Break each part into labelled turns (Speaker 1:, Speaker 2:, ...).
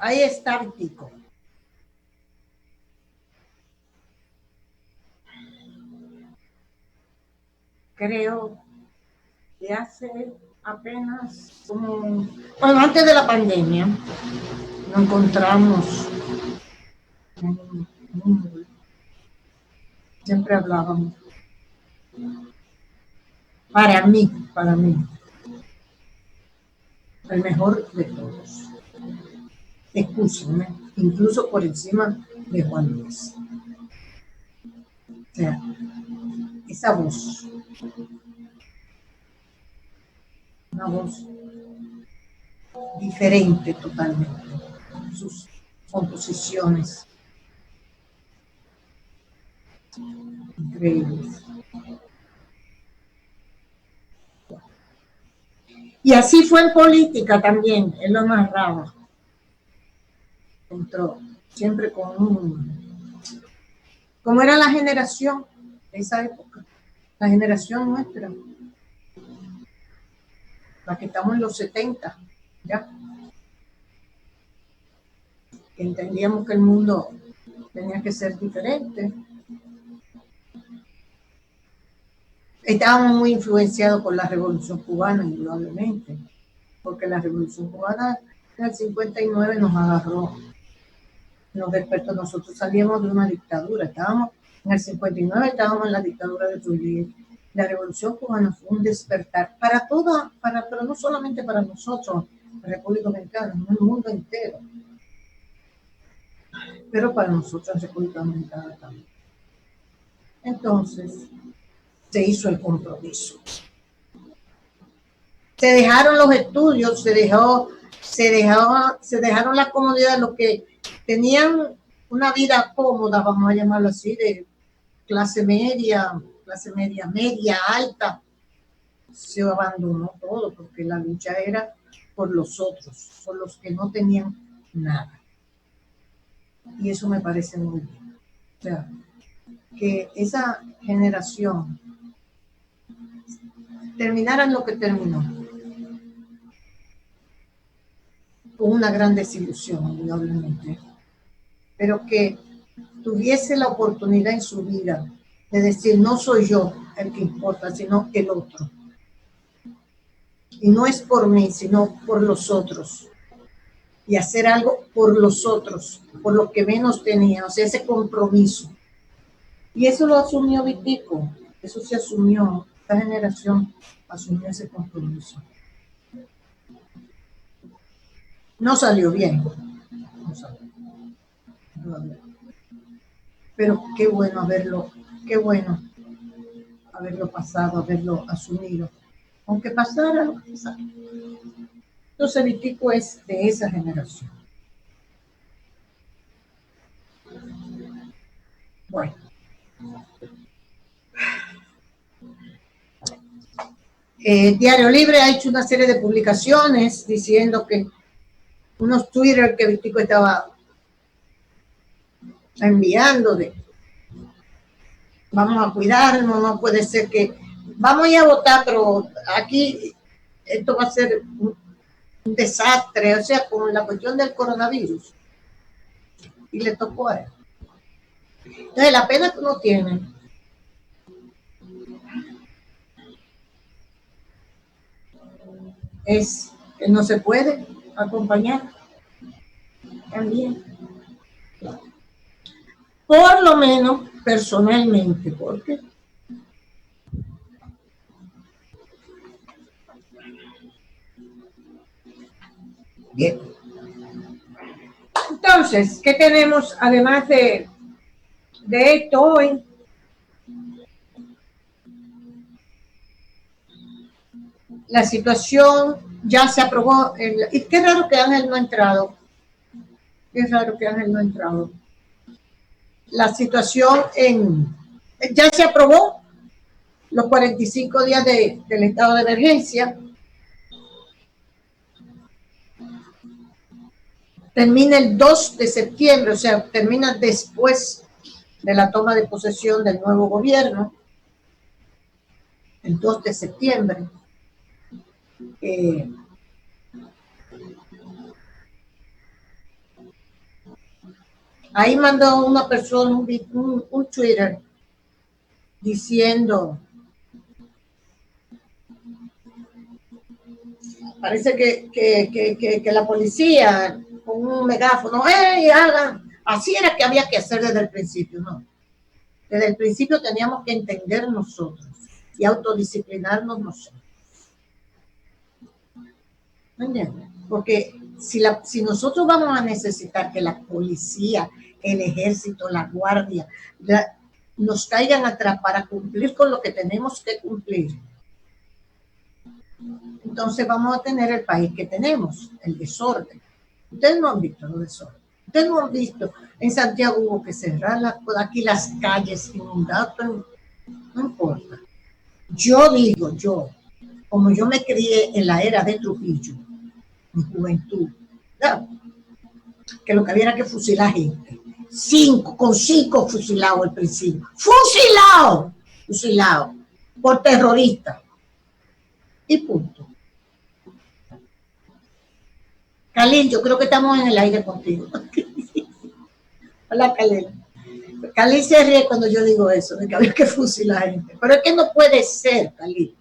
Speaker 1: ahí está Vitico. Creo que hace apenas como, bueno, antes de la pandemia, nos encontramos siempre hablábamos. Para mí, el mejor de todos. Escúchenme, incluso por encima de Juan Luis. O sea, esa voz, una voz diferente totalmente, sus composiciones increíbles. Y así fue en política también, él lo narraba. Entró siempre con como era la generación de esa época, la generación nuestra, la que estamos en los 70, ya. Que entendíamos que el mundo tenía que ser diferente. Estábamos muy influenciados por la Revolución Cubana, indudablemente, porque la Revolución Cubana en el 59 nos agarró, nos despertó. Nosotros salíamos de una dictadura, estábamos en el 59, estábamos en la dictadura de Trujillo. La Revolución Cubana fue un despertar para toda, pero no solamente para nosotros, la República Dominicana, en el mundo entero, pero para nosotros en República Dominicana también. Entonces, se hizo el compromiso. Se dejaron los estudios, se dejaron la comodidad de los que tenían una vida cómoda, vamos a llamarlo así, de clase media, media, alta. Se abandonó todo porque la lucha era por los otros, por los que no tenían nada. Y eso me parece muy bien. O sea, que esa generación terminara en lo que terminó, con una gran desilusión, indudablemente, pero que tuviese la oportunidad en su vida de decir, no soy yo el que importa, sino el otro. Y no es por mí, sino por los otros. Y hacer algo por los otros, por lo que menos tenían, o sea, ese compromiso. Y eso lo asumió Vitico, eso se asumió, esta generación asumió ese compromiso. No salió bien, no salió. Pero qué bueno haberlo pasado, haberlo asumido, aunque pasara lo que pasara. Entonces Vitico es de esa generación. Bueno. Diario Libre ha hecho una serie de publicaciones diciendo que unos Twitter que Vitico estaba enviando de vamos a cuidarnos, no puede ser que vamos a ir a votar, pero aquí esto va a ser un desastre, o sea, con la cuestión del coronavirus. Y le tocó a él. Entonces, la pena que uno tiene es que no se puede acompañar también. Por lo menos personalmente, porque bien. Entonces, ¿qué tenemos además de esto hoy? La situación ya se aprobó. Y qué raro que Ángel no ha entrado. Qué raro que Ángel no ha entrado. La situación ya se aprobó los 45 días del estado de emergencia. Termina el 2 de septiembre, o sea, termina después de la toma de posesión del nuevo gobierno, el 2 de septiembre. Ahí mandó una persona un Twitter diciendo, parece que la policía con un megáfono, ¡hey, hagan! Así era que había que hacer desde el principio, ¿no? Desde el principio teníamos que entender nosotros y autodisciplinarnos nosotros. ¿Me entiendes? Porque si nosotros vamos a necesitar que la policía, el ejército, la guardia, nos caigan atrás para cumplir con lo que tenemos que cumplir, entonces vamos a tener el país que tenemos, el desorden. Ustedes no han visto los desorden. Ustedes no han visto, en Santiago hubo que cerrar aquí las calles inundadas, pero no importa. Yo digo, como yo me crié en la era de Trujillo, mi juventud, ¿verdad? Que lo que había era que fusilar gente. Con cinco fusilados al principio. Fusilado por terroristas. Y punto. Khalil, yo creo que estamos en el aire contigo. Hola, Khalil. Khalil se ríe cuando yo digo eso, de que había que fusilar gente. Pero es que no puede ser, Khalil.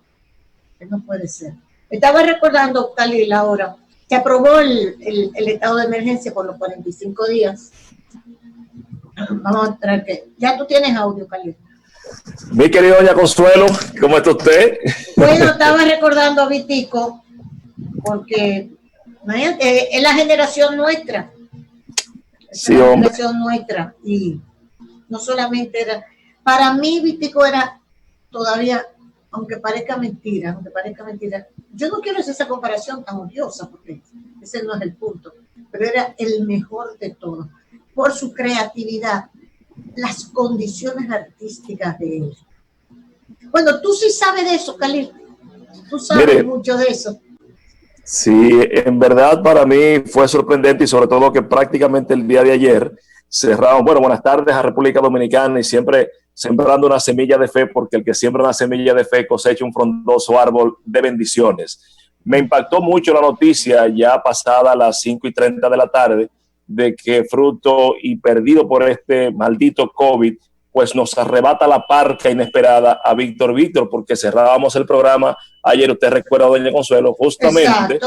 Speaker 1: No puede ser. Estaba recordando, Khalil, ahora, se aprobó el estado de emergencia por los 45 días. Vamos a entrar que ya tú tienes audio, Khalil.
Speaker 2: Mi querido doña Consuelo, ¿cómo está usted?
Speaker 1: Bueno, estaba recordando a Vitico, porque imagínate, es la generación nuestra.
Speaker 2: Sí, la
Speaker 1: generación nuestra. Y no solamente era, para mí Vitico era todavía, aunque parezca mentira, yo no quiero hacer esa comparación tan odiosa, porque ese no es el punto, pero era el mejor de todos, por su creatividad, las condiciones artísticas de él. Bueno, tú sí sabes de eso, Khalil. Tú sabes mucho de eso.
Speaker 2: Sí, en verdad para mí fue sorprendente y sobre todo que prácticamente el día de ayer cerraron, bueno, buenas tardes a República Dominicana y siempre sembrando una semilla de fe, porque el que siembra una semilla de fe cosecha un frondoso árbol de bendiciones. Me impactó mucho la noticia ya pasada las 5:30 de la tarde de que fruto y perdido por este maldito COVID, pues nos arrebata la parca inesperada a Víctor Víctor, porque cerrábamos el programa ayer, usted recuerda, doña Consuelo, justamente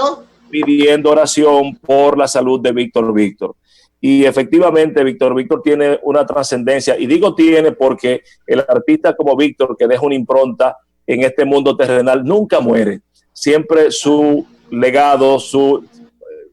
Speaker 2: pidiendo oración por la salud de Víctor Víctor. Y efectivamente Víctor Víctor tiene una trascendencia, y digo tiene porque el artista como Víctor, que deja una impronta en este mundo terrenal, nunca muere. Siempre su legado, su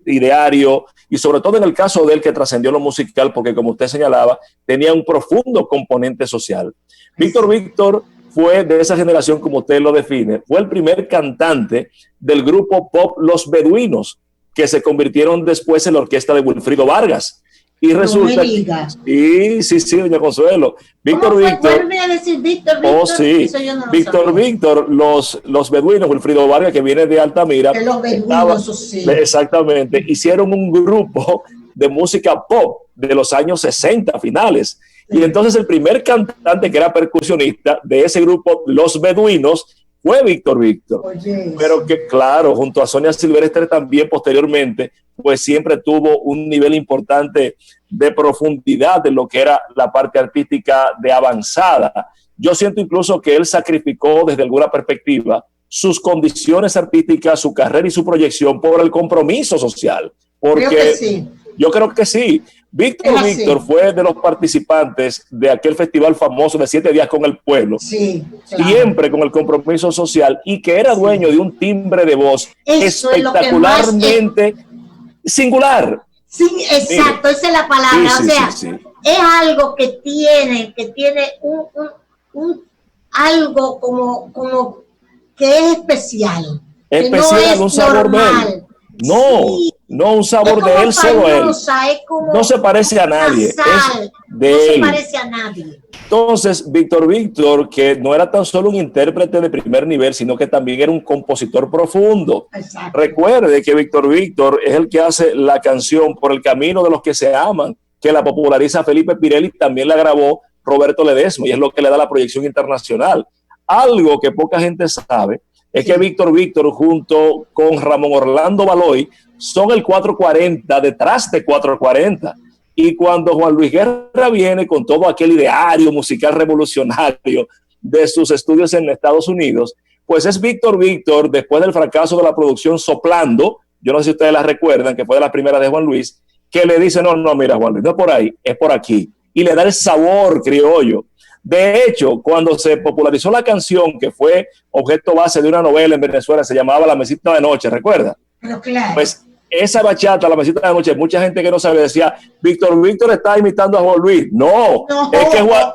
Speaker 2: ideario, y sobre todo en el caso de él que trascendió lo musical, porque como usted señalaba, tenía un profundo componente social. Víctor Víctor fue de esa generación, como usted lo define, fue el primer cantante del grupo pop Los Beduinos, que se convirtieron después en la orquesta de Wilfrido Vargas. Y resulta que sí, doña Consuelo. Víctor Víctor. Oh, sí. Víctor Víctor, los beduinos, Wilfrido Vargas, que viene de Altamira.
Speaker 1: De los beduinos, sí.
Speaker 2: Exactamente. Hicieron un grupo de música pop de los años 60 finales. Sí. Y entonces el primer cantante que era percusionista de ese grupo, Los Beduinos, fue Víctor Víctor. Oye, pero que claro, junto a Sonia Silvestre también posteriormente, pues siempre tuvo un nivel importante de profundidad de lo que era la parte artística de avanzada. Yo siento incluso que él sacrificó desde alguna perspectiva sus condiciones artísticas, su carrera y su proyección por el compromiso social. Porque creo que sí. Yo creo que sí. Víctor Víctor fue de los participantes de aquel festival famoso de 7 días con el pueblo, sí, claro. Siempre con el compromiso social, y que era dueño de un timbre de voz espectacularmente singular.
Speaker 1: Sí, exacto, esa es la palabra, es algo que tiene algo como que es especial.
Speaker 2: Especial, que no un sabor normal. De él. No, un sabor de él, solo él. No se parece a nadie. Es de él. No se parece a nadie. Entonces, Víctor Víctor, que no era tan solo un intérprete de primer nivel, sino que también era un compositor profundo. Exacto. Recuerde que Víctor Víctor es el que hace la canción Por el camino de los que se aman, que la populariza Felipe Pirelli, también la grabó Roberto Ledesma, y es lo que le da la proyección internacional. Algo que poca gente sabe es que Víctor Víctor junto con Ramón Orlando Baloy son el 440 detrás de 440, Y cuando Juan Luis Guerra viene con todo aquel ideario musical revolucionario de sus estudios en Estados Unidos, pues es Víctor Víctor, después del fracaso de la producción Soplando, yo no sé si ustedes la recuerdan, que fue de la primera de Juan Luis, que le dice, no, mira, Juan Luis, no es por ahí, es por aquí. Y le da el sabor criollo. De hecho, cuando se popularizó la canción, que fue objeto base de una novela en Venezuela, se llamaba La Mesita de Noche, ¿recuerda?
Speaker 1: Pero claro.
Speaker 2: Pues esa bachata, La Mesita de Noche, mucha gente que no sabe decía, Víctor Víctor está imitando a Juan Luis. No,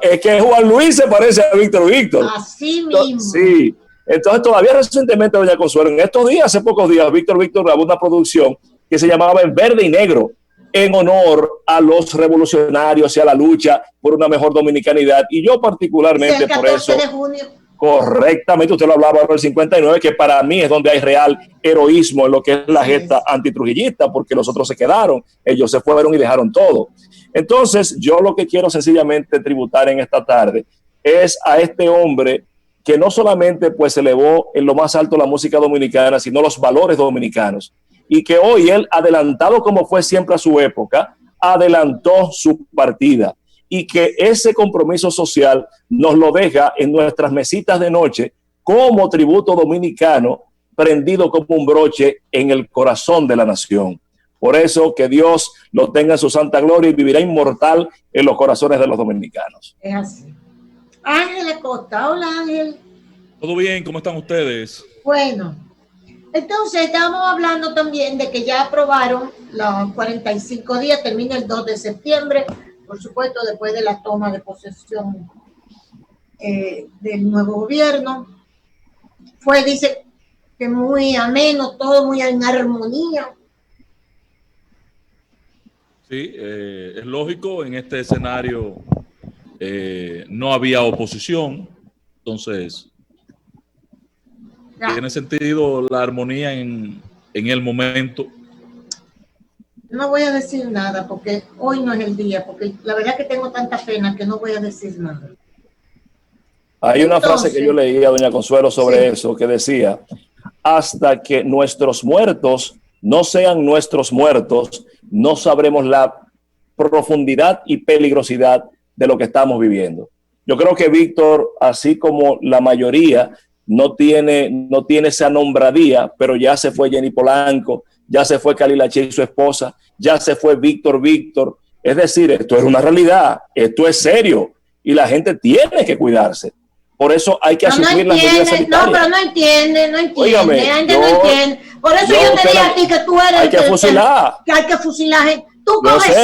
Speaker 2: es que Juan Luis se parece a Víctor Víctor.
Speaker 1: Así mismo.
Speaker 2: Sí. Entonces, todavía recientemente, doña Consuelo, en estos días, hace pocos días, Víctor Víctor grabó una producción que se llamaba En Verde y Negro, en honor a los revolucionarios y a la lucha por una mejor dominicanidad. Y yo particularmente
Speaker 1: el 14
Speaker 2: por eso...
Speaker 1: de junio.
Speaker 2: Correctamente, usted lo hablaba en el 59, que para mí es donde hay real heroísmo en lo que es la gesta antitrujillista, porque los otros se quedaron, ellos se fueron y dejaron todo. Entonces, yo lo que quiero sencillamente tributar en esta tarde es a este hombre que no solamente pues elevó en lo más alto la música dominicana, sino los valores dominicanos, y que hoy él, adelantado como fue siempre a su época, adelantó su partida, y que ese compromiso social nos lo deja en nuestras mesitas de noche como tributo dominicano prendido como un broche en el corazón de la nación. Por eso que Dios lo tenga en su santa gloria y vivirá inmortal en los corazones de los dominicanos.
Speaker 1: Es así. Ángel Acosta, hola Ángel.
Speaker 3: ¿Todo bien? ¿Cómo están ustedes?
Speaker 1: Bueno, entonces estamos hablando también de que ya aprobaron los 45 días, termina el 2 de septiembre, por supuesto después de la toma de posesión del nuevo gobierno. Dice que muy ameno, todo muy en armonía.
Speaker 3: Sí, es lógico, en este escenario no había oposición, entonces tiene sentido la armonía en el momento.
Speaker 1: No voy a decir nada porque hoy no es el día, porque la verdad que tengo tanta pena que no voy a decir nada.
Speaker 2: Hay una frase que yo leía, doña Consuelo, sobre eso, que decía, hasta que nuestros muertos no sean nuestros muertos, no sabremos la profundidad y peligrosidad de lo que estamos viviendo. Yo creo que Víctor, así como la mayoría, no tiene esa nombradía, pero ya se fue Jenny Polanco, ya se fue Kalila Che y su esposa, ya se fue Víctor Víctor. Es decir, esto es una realidad, esto es serio y la gente tiene que cuidarse. Por eso hay que asumir las medidas sanitarias.
Speaker 1: No, pero no entiende.
Speaker 2: Óigame,
Speaker 1: la gente no entiende. Por eso yo te dije a ti que tú eres...
Speaker 2: Hay que fusilar.
Speaker 1: Que hay que fusilar gente. Tú coges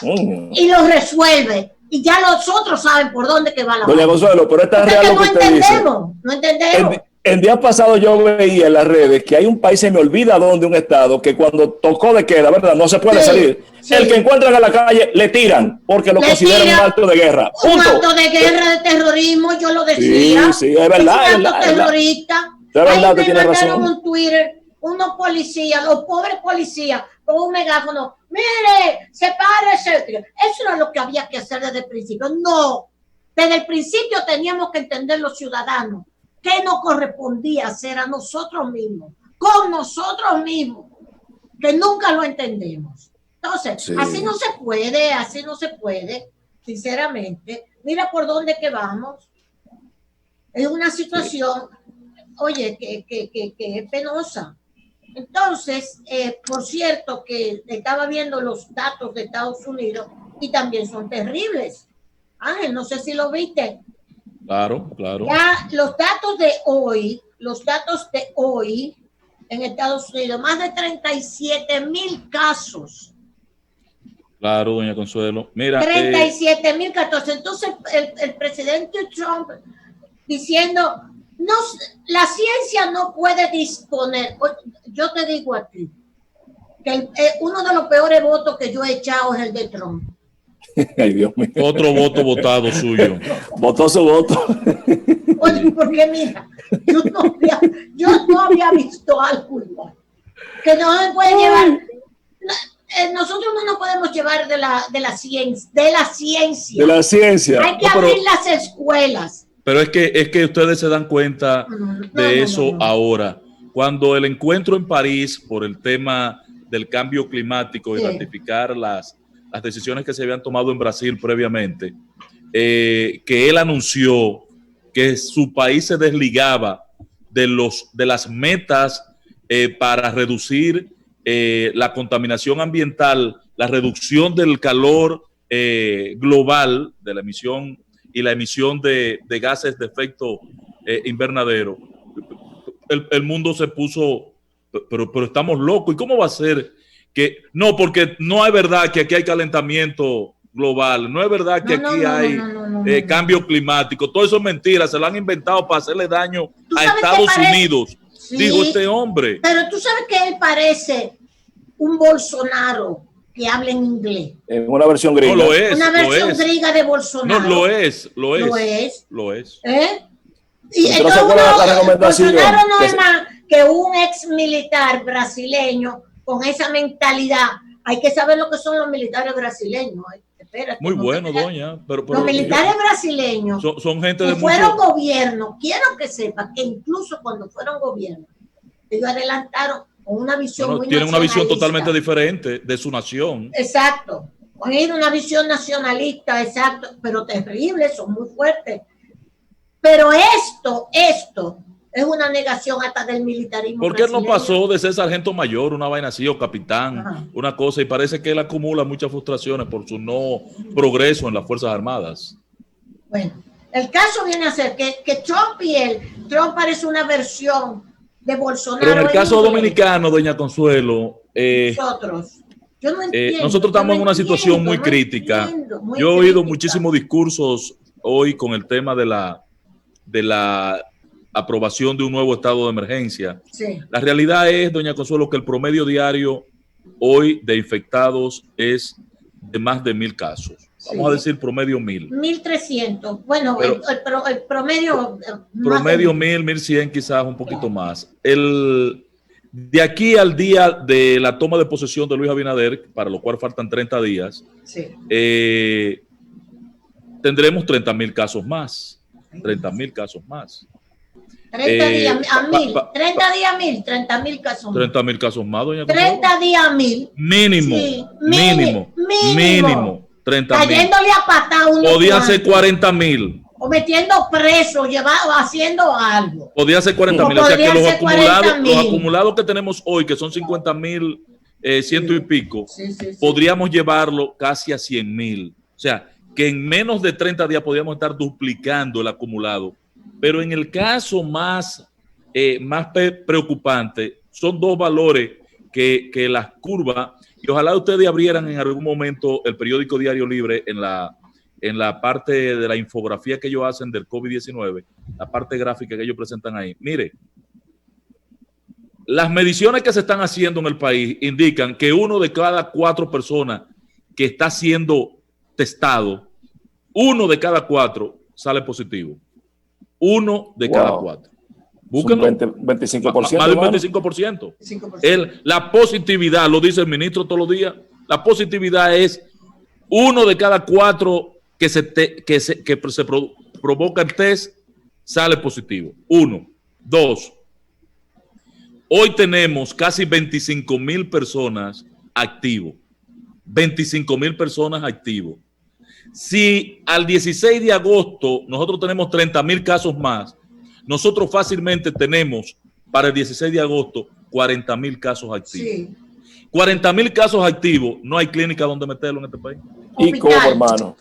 Speaker 1: 5 y los resuelves. Y ya los otros saben por dónde que va la
Speaker 2: doña Consuelo, pero esta es real lo que usted dice.
Speaker 1: No entendemos.
Speaker 2: El día pasado yo veía en las redes que hay un país, se me olvida dónde, un estado, que cuando tocó de queda, ¿verdad? No se puede salir. Sí. El que encuentran en la calle le tiran porque lo consideran un acto de guerra.
Speaker 1: Un acto de guerra, de terrorismo, yo lo decía.
Speaker 2: Sí, es verdad.
Speaker 1: Es un acto terrorista.
Speaker 2: Es verdad,
Speaker 1: ahí me mandaron un Twitter, unos policías, los pobres policías, con un megáfono. Mire, sepárese. Eso era lo que había que hacer desde el principio. No, desde el principio teníamos que entender los ciudadanos que nos correspondía hacer a nosotros mismos, con nosotros mismos, que nunca lo entendemos. Entonces, así no se puede, sinceramente. Mira por dónde que vamos. Es una situación, oye, que es penosa. Entonces, por cierto, que estaba viendo los datos de Estados Unidos y también son terribles. Ángel, no sé si lo viste.
Speaker 3: Claro.
Speaker 1: Ya los datos de hoy en Estados Unidos, más de 37,000 casos.
Speaker 3: Claro, doña Consuelo. Mira,
Speaker 1: 37,000 casos. Entonces, el presidente Trump diciendo, no, la ciencia no puede disponer. Yo te digo a ti, que uno de los peores votos que yo he echado es el de Trump.
Speaker 2: Ay, Dios mío.
Speaker 3: Otro voto votado suyo.
Speaker 2: Votó su voto.
Speaker 1: Oye, porque mira, yo no había visto algo igual. Que no se puede llevar. Nosotros no nos podemos llevar de la ciencia.
Speaker 2: De la ciencia.
Speaker 1: Hay que abrir las escuelas.
Speaker 3: Pero es que ustedes se dan cuenta de eso ahora. Cuando el encuentro en París por el tema del cambio climático y ratificar las las decisiones que se habían tomado en Brasil previamente, que él anunció que su país se desligaba de las metas para reducir la contaminación ambiental, la reducción del calor global, de la emisión y la emisión de gases de efecto invernadero. El mundo se puso, pero estamos locos. ¿Y cómo va a ser que no? Porque no es verdad que aquí hay calentamiento global, no es verdad que aquí hay cambio climático. Todo eso es mentira, se lo han inventado para hacerle daño a Estados Unidos, sí, dijo este hombre.
Speaker 1: Pero tú sabes que él parece un Bolsonaro que habla en inglés.
Speaker 2: En una versión gringa.
Speaker 3: No lo es.
Speaker 1: Una versión gringa de Bolsonaro.
Speaker 3: No, lo es.
Speaker 1: Lo es. Y entonces,
Speaker 2: recomendación.
Speaker 1: Bolsonaro no es más que un ex militar brasileño con esa mentalidad. Hay que saber lo que son los militares brasileños. Espérate,
Speaker 3: muy bueno, doña. Pero
Speaker 1: los militares brasileños
Speaker 3: son gente
Speaker 1: que
Speaker 3: de
Speaker 1: fueron gobierno. Quiero que sepa que incluso cuando fueron gobierno, ellos adelantaron con una visión muy
Speaker 3: tienen una visión totalmente diferente de su nación.
Speaker 1: Exacto. Tienen una visión nacionalista, exacto, pero terrible, son muy fuertes. Pero esto es una negación hasta del militarismo.
Speaker 3: ¿Por qué no pasó de ser sargento mayor, una vaina así, o capitán, una cosa? Y parece que él acumula muchas frustraciones por su no progreso en las Fuerzas Armadas.
Speaker 1: Bueno, el caso viene a ser que Trump parece una versión de Bolsonaro.
Speaker 3: Pero en el caso dominicano, doña Consuelo, nosotros estamos en una situación muy crítica. Yo he oído muchísimos discursos hoy con el tema de la aprobación de un nuevo estado de emergencia.
Speaker 1: Sí.
Speaker 3: La realidad es, doña Consuelo, que el promedio diario hoy de infectados es de más de 1,000 casos. Vamos a decir promedio 1,000.
Speaker 1: 1,300. Bueno, pero el promedio...
Speaker 3: Promedio 1,000, 1,100 quizás, un poquito más. De aquí al día de la toma de posesión de Luis Abinader, para lo cual faltan 30 días, tendremos 30,000 casos más. 30,000 casos más.
Speaker 1: 30 días a 1,000. 30 días a 1,000. 30,000 casos más.
Speaker 3: 30,000 casos más, doña
Speaker 1: 30 días a 1,000.
Speaker 3: Mínimo.
Speaker 1: Sí,
Speaker 3: mínimo. 30,000.
Speaker 1: Cayéndole a patada uno.
Speaker 3: Podía ser 40,000.
Speaker 1: O metiendo preso, haciendo algo.
Speaker 3: Podía ser 40,000. O sea que los acumulados que tenemos hoy, que son 50,000, ciento y pico, podríamos llevarlo casi a 100,000. O sea, que en menos de 30 días podríamos estar duplicando el acumulado. Pero en el caso más preocupante, son dos valores que las curvas, y ojalá ustedes abrieran en algún momento el periódico Diario Libre en la parte de la infografía que ellos hacen del COVID-19, la parte gráfica que ellos presentan ahí. Mire, las mediciones que se están haciendo en el país indican que 1 de cada 4 personas que está siendo testado, 1 de cada 4 sale positivo. 1 de cada 4. Búsquenlo.
Speaker 2: 25%.
Speaker 3: Más del 25%. La positividad, lo dice el ministro todos los días, la positividad es 1 de cada 4 que se provoca el test, sale positivo. 1. 2. Hoy tenemos casi 25,000 personas activos. 25,000 personas activos. Si al 16 de agosto nosotros tenemos 30,000 casos más, nosotros fácilmente tenemos para el 16 de agosto 40,000 casos activos. Sí. 40,000 casos activos, no hay clínica donde meterlo en este país.
Speaker 2: ¿Y cómo, hermano?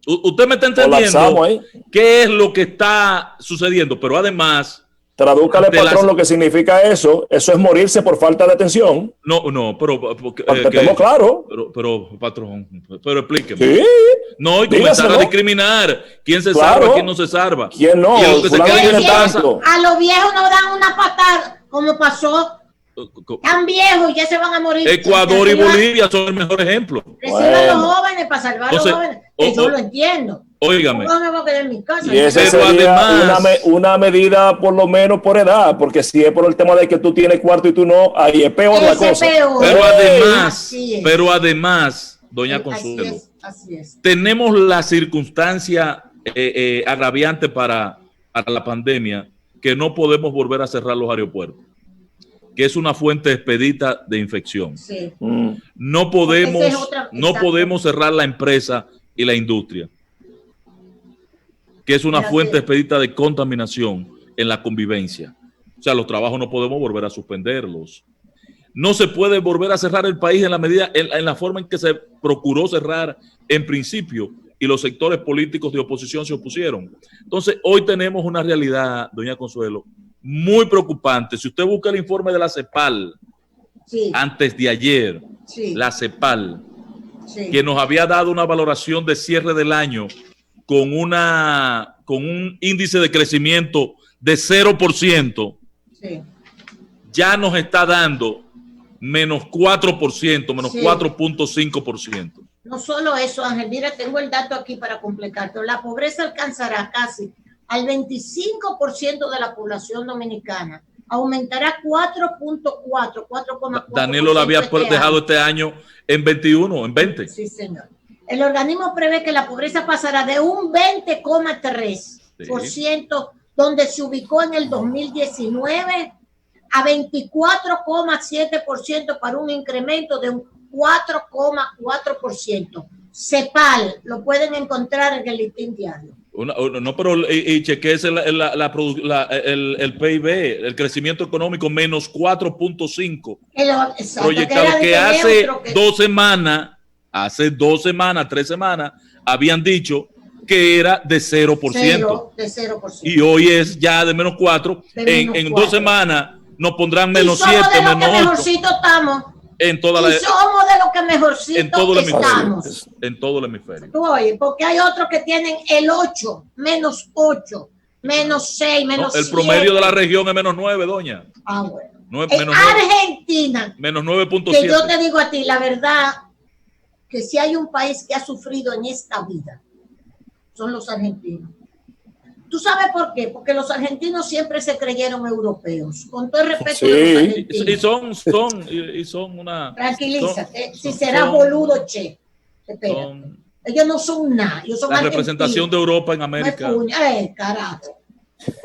Speaker 3: Usted me está entendiendo qué es lo que está sucediendo, pero además...
Speaker 2: Tradúcale, patrón, lo que significa eso. Eso es morirse por falta de atención.
Speaker 3: No, pero...
Speaker 2: Estemos claros.
Speaker 3: Pero, patrón, pero explíqueme.
Speaker 2: Sí.
Speaker 3: No, y comenzar a discriminar. ¿Quién se salva, quién no se salva?
Speaker 2: ¿Quién no?
Speaker 1: A los viejos nos dan una patada, como pasó. Tan viejos, ya se van a morir.
Speaker 3: Ecuador y Bolivia son el mejor ejemplo.
Speaker 1: Reciben a los jóvenes para salvar a los jóvenes. Yo lo entiendo.
Speaker 3: Óigame.
Speaker 1: No me voy a quedar en mi casa.
Speaker 2: Y esa sería una medida por lo menos por edad, porque si es por el tema de que tú tienes cuarto y tú no, ahí es peor la cosa.
Speaker 3: Pero además, doña Consuelo,
Speaker 1: así es.
Speaker 3: Tenemos la circunstancia agraviante para la pandemia, que no podemos volver a cerrar los aeropuertos. que es una fuente expedita de infección.
Speaker 1: Sí.
Speaker 3: No podemos cerrar la empresa y la industria, que es una fuente expedita de contaminación en la convivencia. O sea, los trabajos no podemos volver a suspenderlos. No se puede volver a cerrar el país en la medida, en la forma en que se procuró cerrar en principio y los sectores políticos de oposición se opusieron. Entonces, hoy tenemos una realidad, doña Consuelo, muy preocupante. Si usted busca el informe de la CEPAL, antes de ayer, la CEPAL, que nos había dado una valoración de cierre del año con un índice de crecimiento de 0%, ya nos está dando menos 4%, menos 4.5%.
Speaker 1: No solo eso, Ángel, mira, tengo el dato aquí para completarte. La pobreza alcanzará casi al 25% de la población dominicana. Aumentará 4.4.
Speaker 3: Danilo la había dejado este año en 21, en 20.
Speaker 1: Sí, señor. El organismo prevé que la pobreza pasará de un 20,3%, donde se ubicó en el 2019, a 24,7% para un incremento de un 4,4%. CEPAL, lo pueden encontrar en el Listín Diario.
Speaker 3: No, pero chequeese el PIB, el crecimiento económico, menos 4.5. Proyectado que hace 2 semanas, 3 semanas, habían dicho que era de 0%.
Speaker 1: De 0%.
Speaker 3: Y hoy es ya de menos 4. En 2 semanas nos pondrán menos 7, menos 8.
Speaker 1: Mejorcito estamos.
Speaker 3: Somos
Speaker 1: de lo que mejorcito estamos.
Speaker 3: En todo el hemisferio.
Speaker 1: Oye, porque hay otros que tienen el 8, menos 8, menos 6, menos 7.
Speaker 3: El promedio de la región es menos 9, doña.
Speaker 1: Bueno.
Speaker 3: Menos
Speaker 1: Argentina.
Speaker 3: Menos 9.7.
Speaker 1: Que yo te digo a ti, la verdad, que si hay un país que ha sufrido en esta vida, son los argentinos. ¿Tú sabes por qué? Porque los argentinos siempre se creyeron europeos. Con todo el respeto de los argentinos.
Speaker 3: Y son una...
Speaker 1: Tranquilízate. Si serás boludo, che. Espera. Ellos no son nada. Ellos son
Speaker 3: la representación de Europa en América.
Speaker 1: Carajo.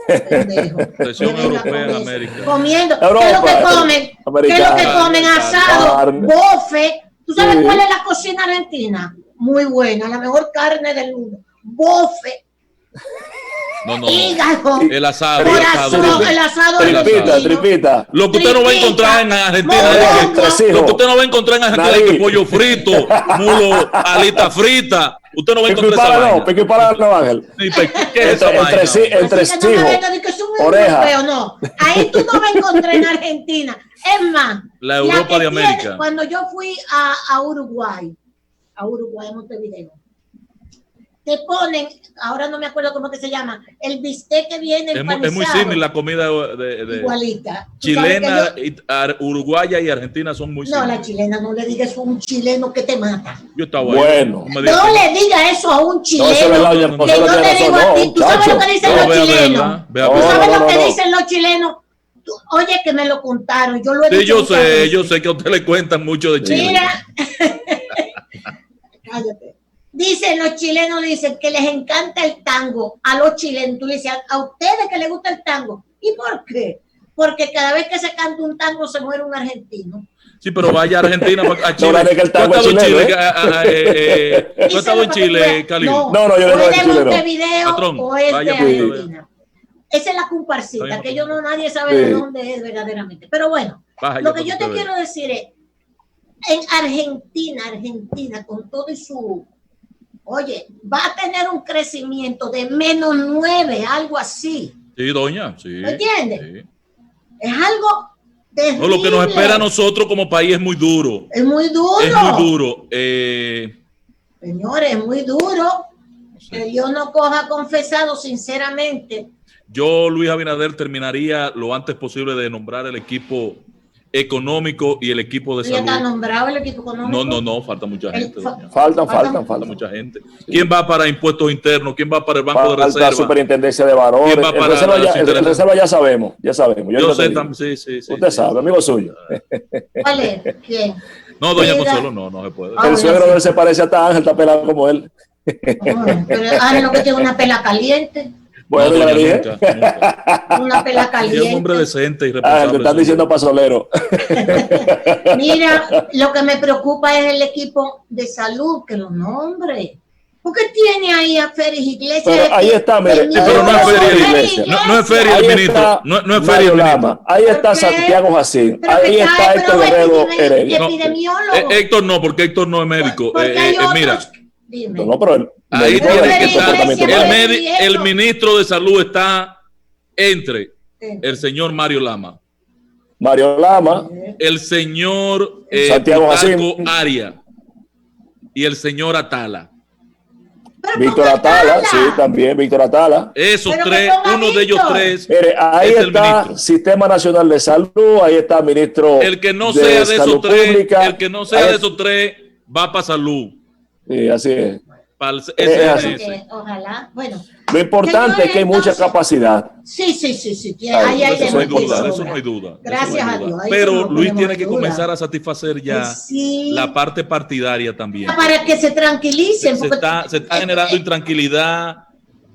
Speaker 3: Representación europea en América.
Speaker 1: Comiendo. ¿Qué es lo que comen? ¿Qué es lo que comen? Asado, bofe. ¿Tú sabes cuál es la cocina argentina? Muy buena. La mejor carne del mundo. Bofe.
Speaker 3: No.
Speaker 1: Hígado,
Speaker 3: el asado.
Speaker 2: Tripita.
Speaker 3: Lo que usted no va a encontrar en Argentina es que pollo frito, mulo, alita frita. Usted no va a encontrar esa vaina.
Speaker 2: Piqui para no, Ángel.
Speaker 3: ¿Qué es esa vaina?
Speaker 2: Entre
Speaker 1: oreja. No. Ahí tú no vas a encontrar en Argentina. Es más,
Speaker 3: la Europa de América.
Speaker 1: Cuando yo fui a Uruguay, a Montevideo, te ponen, ahora no me acuerdo cómo que se llama, el bistec que viene empanizado.
Speaker 3: Es muy similar la comida de
Speaker 1: igualita.
Speaker 3: Chilena, uruguaya y argentina son muy similares.
Speaker 1: No, la chilena, no le digas a un chileno que te mata.
Speaker 3: Yo estaba
Speaker 2: bueno.
Speaker 1: No le digas eso a un chileno.
Speaker 2: Que yo te digo a ti.
Speaker 1: ¿Tú sabes lo que dicen los chilenos? ¿Tú sabes lo que dicen los chilenos? Oye, que me lo contaron. Yo lo he dicho.
Speaker 3: Yo sé que a usted le cuentan mucho de Chile.
Speaker 1: Mira. Cállate. Dicen los chilenos, dicen que les encanta el tango a los chilenos. Tú le dices, a ustedes que les gusta el tango. ¿Y por qué? Porque cada vez que se canta un tango se muere un argentino.
Speaker 3: Sí, pero vaya a Argentina, a Chile. ¿Tú has estado en Chile, Cali?
Speaker 2: No, yo no he estado en Chile.
Speaker 1: O es de Argentina. Esa es la comparsita, que nadie sabe de dónde es verdaderamente. Pero bueno, lo que yo te quiero decir es, en Argentina, con todo y su... Oye, va a tener un crecimiento de menos 9, algo así.
Speaker 3: Sí, doña, sí.
Speaker 1: ¿Me entiendes?
Speaker 3: Sí.
Speaker 1: Es algo terrible.
Speaker 3: No, lo que nos espera a nosotros como país es muy duro.
Speaker 1: Es muy duro. Señores, es muy duro. Sí. Que Dios no coja confesado, sinceramente.
Speaker 3: Yo, Luis Abinader, terminaría lo antes posible de nombrar el equipo económico y el equipo de salud.
Speaker 1: ¿Ya está nombrado el equipo económico?
Speaker 3: No, falta mucha gente.
Speaker 2: Falta
Speaker 3: mucha gente. Sí. ¿Quién va para impuestos internos? ¿Quién va para el Banco de Reserva?
Speaker 2: La superintendencia de valores.
Speaker 3: ¿Quién va para
Speaker 2: el reserva ya sabemos.
Speaker 3: Yo sé también, sí.
Speaker 2: Usted sabe, amigo suyo.
Speaker 1: ¿Cuál es? ¿Quién?
Speaker 3: No, doña Consuelo, no se puede.
Speaker 2: El suegro de él se parece a Ángel, está pelado como él.
Speaker 1: Pero Ángel lo que tiene una pela caliente.
Speaker 2: Bueno,
Speaker 3: No,
Speaker 2: ya
Speaker 3: doña,
Speaker 2: le dije.
Speaker 3: nunca.
Speaker 1: Una pela
Speaker 3: Es un
Speaker 1: caliente.
Speaker 3: hombre decente y
Speaker 2: Te
Speaker 3: responsable.
Speaker 2: están diciendo pasolero.
Speaker 1: Mira, lo que me preocupa es el equipo de salud, que lo nombre. Porque tiene ahí a Félix Iglesias.
Speaker 2: Pero ahí está, mire.
Speaker 3: Sí, pero no es feria,
Speaker 2: Félix
Speaker 3: Iglesias. No es feria el
Speaker 2: Ahí
Speaker 3: ministro.
Speaker 2: está
Speaker 3: No es feria
Speaker 2: Mario
Speaker 3: el ministro.
Speaker 2: Lama. Ahí está
Speaker 1: ¿Por qué?
Speaker 2: Santiago Jacín.
Speaker 1: Pero
Speaker 2: Ahí
Speaker 1: que
Speaker 2: está
Speaker 1: pero
Speaker 2: Héctor Guerrero Heredia.
Speaker 3: No,
Speaker 1: epidemiólogo.
Speaker 3: Héctor no, porque Héctor no es médico.
Speaker 1: Porque hay otros.
Speaker 3: Mira,
Speaker 1: Dime.
Speaker 2: No, pero
Speaker 3: ahí
Speaker 2: médico
Speaker 3: tiene
Speaker 2: de
Speaker 3: que estar.
Speaker 2: comportamiento humano.
Speaker 3: El ministro de salud está entre
Speaker 1: Sí.
Speaker 3: el señor Mario Lama,
Speaker 2: Mario Lama,
Speaker 3: el señor
Speaker 2: Santiago
Speaker 3: Plutarco
Speaker 2: Jacín.
Speaker 3: Aria y el señor Atala.
Speaker 1: Pero
Speaker 2: Víctor
Speaker 1: ponga
Speaker 2: Atala,
Speaker 1: Atala.
Speaker 2: sí, también Víctor Atala.
Speaker 3: Esos
Speaker 1: Pero
Speaker 3: tres,
Speaker 1: que ponga
Speaker 3: uno de ellos
Speaker 1: Víctor.
Speaker 3: tres,
Speaker 2: Mire, ahí
Speaker 3: es el
Speaker 2: está
Speaker 3: ministro.
Speaker 2: Sistema Nacional de Salud, ahí está ministro
Speaker 3: El que no sea de
Speaker 2: Salud
Speaker 3: esos tres,
Speaker 2: Pública.
Speaker 3: el que no sea
Speaker 2: Ahí-
Speaker 3: de esos tres, va para salud.
Speaker 2: Sí, así es.
Speaker 3: Para el
Speaker 2: así.
Speaker 3: SNS.
Speaker 1: Ojalá. Bueno,
Speaker 2: Lo importante es que hay mucha capacidad.
Speaker 1: sí.
Speaker 2: Ay,
Speaker 1: Ahí hay
Speaker 3: Eso no hay
Speaker 1: de
Speaker 3: duda,
Speaker 1: sobra.
Speaker 3: eso no hay duda.
Speaker 1: Gracias
Speaker 3: eso no hay
Speaker 1: a
Speaker 3: duda.
Speaker 1: Dios, ahí
Speaker 3: Pero
Speaker 1: no
Speaker 3: Luis
Speaker 1: ponemos
Speaker 3: tiene que
Speaker 1: duda.
Speaker 3: comenzar a satisfacer ya
Speaker 1: Pues sí.
Speaker 3: la parte partidaria también.
Speaker 1: Para que se tranquilicen.
Speaker 3: Se
Speaker 1: porque-
Speaker 3: está generando intranquilidad,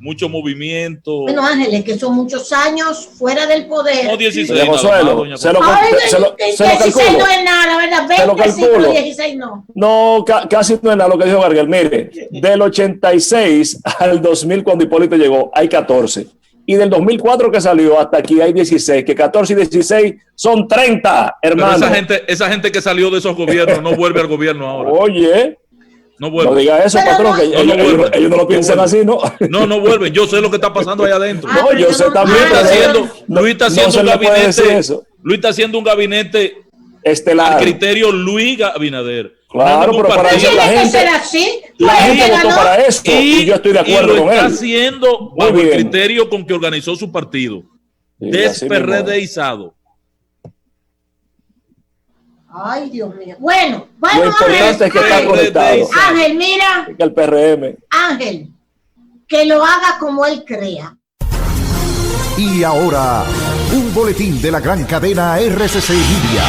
Speaker 3: mucho movimiento.
Speaker 1: Bueno, Ángeles, que son muchos años fuera del poder.
Speaker 3: No 16,
Speaker 2: Doña
Speaker 3: nada más,
Speaker 2: Consuelo,
Speaker 3: doña
Speaker 2: se lo,
Speaker 3: Consuelo.
Speaker 1: Ay,
Speaker 2: se lo
Speaker 1: 16
Speaker 2: calculo.
Speaker 1: no es nada, la verdad.
Speaker 2: Se lo
Speaker 1: 25,
Speaker 2: calculo.
Speaker 1: 16 no.
Speaker 2: No, casi no es nada lo que dijo Garguel. Mire, del 86 al 2000, cuando Hipólito llegó, hay 14. Y del 2004 que salió hasta aquí hay 16. Que 14 y 16 son 30,
Speaker 3: Pero
Speaker 2: hermano.
Speaker 3: esa gente que salió de esos gobiernos no vuelve al gobierno ahora.
Speaker 2: Oye,
Speaker 3: No
Speaker 2: no
Speaker 3: vuelve.
Speaker 2: diga eso,
Speaker 1: Pero
Speaker 2: patrón,
Speaker 1: no-
Speaker 2: que
Speaker 3: No, no
Speaker 2: ellos,
Speaker 3: vuelven.
Speaker 2: ellos no lo piensan
Speaker 3: No
Speaker 2: así, ¿no?
Speaker 3: No vuelven. Yo sé lo que está pasando allá adentro.
Speaker 1: Ah,
Speaker 2: No,
Speaker 1: pero
Speaker 2: yo
Speaker 1: yo
Speaker 2: sé
Speaker 1: no-
Speaker 2: también,
Speaker 3: Luis está
Speaker 1: pero
Speaker 3: haciendo,
Speaker 2: no-
Speaker 3: Luis está
Speaker 2: no
Speaker 3: haciendo
Speaker 2: se
Speaker 3: un
Speaker 2: le puede decir
Speaker 3: gabinete.
Speaker 2: eso.
Speaker 3: Luis está haciendo un gabinete
Speaker 2: Estelar.
Speaker 3: al criterio Luis Abinader.
Speaker 2: Claro,
Speaker 3: No es ningún
Speaker 2: pero para
Speaker 3: partido.
Speaker 2: eso la
Speaker 1: Tiene que
Speaker 2: gente-
Speaker 1: ser así.
Speaker 2: La
Speaker 1: Pues
Speaker 2: gente
Speaker 1: él
Speaker 2: votó
Speaker 1: ganó.
Speaker 2: para esto y yo estoy de acuerdo
Speaker 3: y lo
Speaker 2: con
Speaker 3: está
Speaker 2: él.
Speaker 3: haciendo
Speaker 2: Muy
Speaker 3: bajo el
Speaker 2: bien.
Speaker 3: criterio con que organizó su partido.
Speaker 2: Sí, así mismo.
Speaker 3: Desperredeizado.
Speaker 1: Ay, Dios mío. Bueno,
Speaker 2: Lo
Speaker 1: vamos a ver.
Speaker 2: importante es que está conectado.
Speaker 1: Ángel, mira,
Speaker 2: Que el PRM.
Speaker 1: Ángel, que lo haga como él crea.
Speaker 4: Y ahora, un boletín de la gran cadena RCC Media.